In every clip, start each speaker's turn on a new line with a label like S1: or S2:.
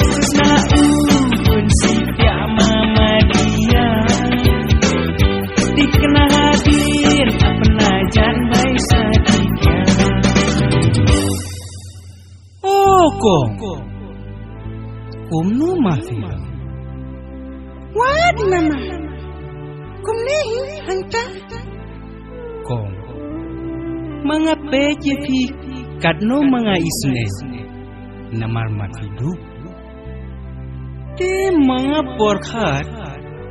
S1: Sesna pun sipya mama dia dikena hadir apna jan bai sadika. Oh kong kumnu mafi
S2: Wad mama kumnehi hanta
S1: kong mga peje fi kadno mga isne namar matiduk te mga porkhat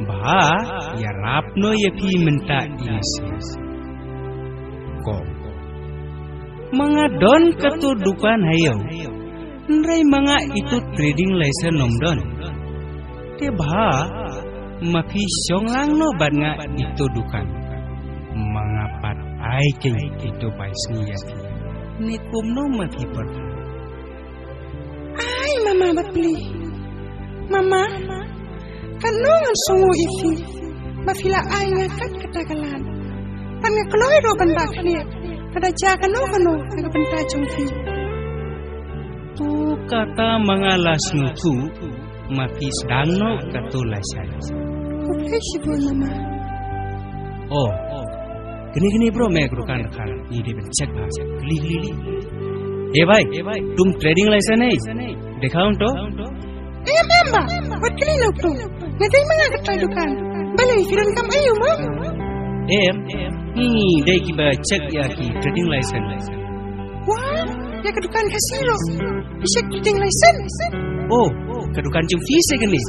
S1: ba yarapno yapi menta inis kong mga don katu dukan hayo nrai mga itu trading license nomdon te ba mafi songlang no bat nga itu dukan mga pat ai ke itu paisni yapi ni kumno mafi per
S2: ai mama batli mama kanungan sungu ifi mafila ai ngakat katagalan pan nga kloy ro ban bakni kada jaga no aga benta jongfi
S1: tu kata mga lasno tu mafi sedangno katu lasan
S2: okay sibol mama
S1: oh gini bro मैं दुकान खान ये दे चेक भाग ली ए भाई तुम trading licence है दिखाओ तो
S2: memba wat kini no to ngai mga katay dukan balay firan kam ayo mo
S1: ni dai ki ba check ya ki trading license
S2: wah ya ke dukan kasino bisa trading license
S1: oh ke dukan jum fees ke ni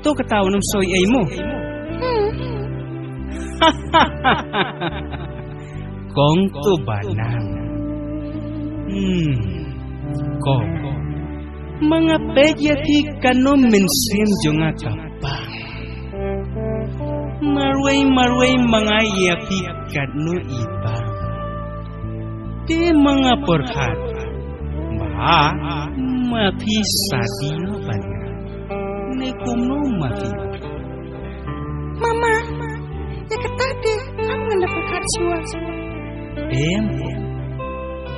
S1: to kataw num soy ay mo kong tu banang kong mga peja ti kano mainstream jonga kapang marway mga yapi kano iba ti mga porhat ba mapi sadino banya ne kumno mapi
S2: mama ya katade ang napakat siwa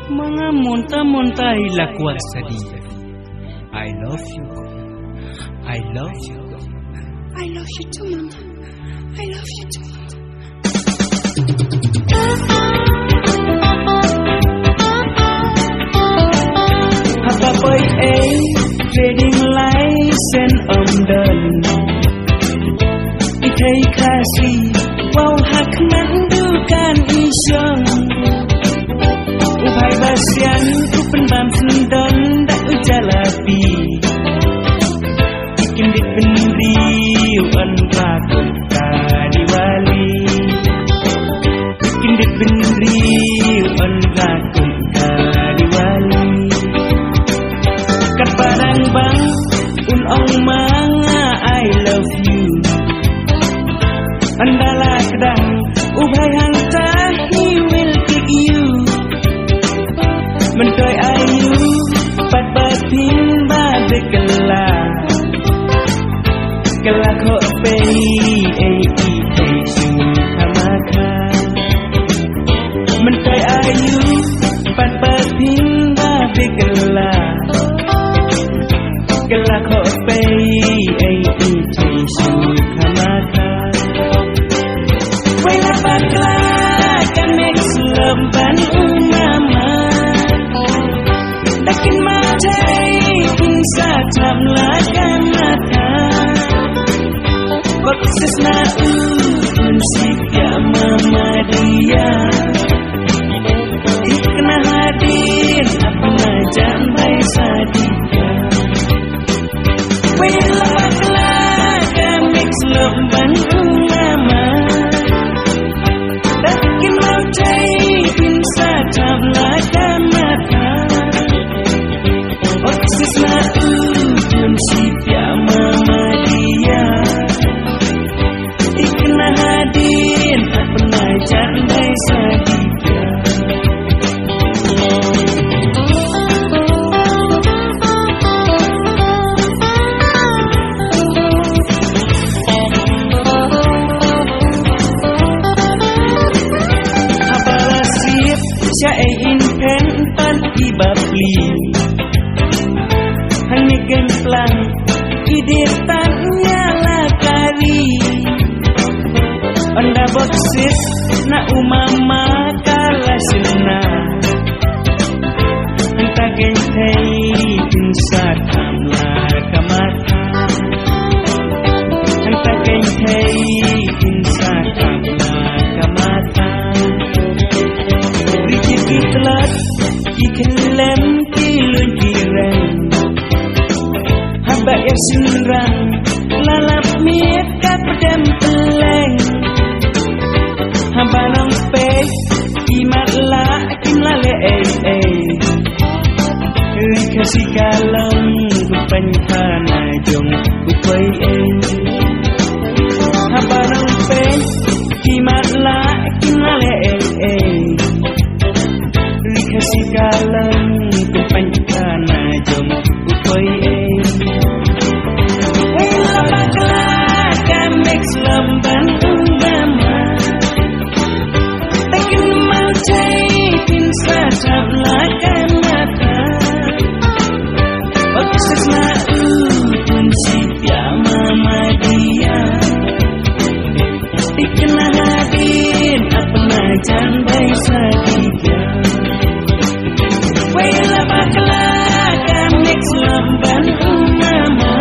S1: mga monta hilakwat sadia I love you I love you
S2: I love you too mama I love you too
S1: apa boy trading license done ikai kasi wow hak nandukan isyong ubai basian ku penbam sendon dak ujalapi ikin dik bendi wan rakut diwali ikin dik bendi wan rakut diwali kat padang bang ong manga I love you andala kedang ubai hangta he will kick you mentoy ayu pat batin ba dekela kela ko pe su kamaka mentoy ayu pat batin ba dekela kela ko pe su kamaka wala bakla kan make love ban umama lakin matai insa tamlakan mata waktu sesna sipya mama dia ikna hadir apna jan bai sadika wala bakla kan make love ban umama lakin matai insa tamlakan mata sesna sipya mama dia plang iditannya lah kali onda boksis na umama kala sinna enta gentei insat amlar kamata enta gentei insat amlar kamata rijiki telat ikelem kilun kireng hamba sinrang lalap miet kapdem peleng hamba nong pe imat la kim la le kasih kalam kupanjana jong kupai hamba nong pe imat la kim la le kasih kalam kupanjana jong kupai lamban mama takin mau caitin satap lakan mata okus na pun sipya mama dia dikena hadin apna jandai sadija wela bakla kan mix lamban mama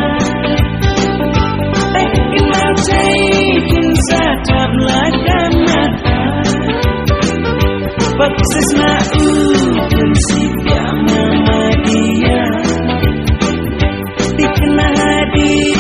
S1: satap lakan mata baksis na pun sipya mama dia dikena hadir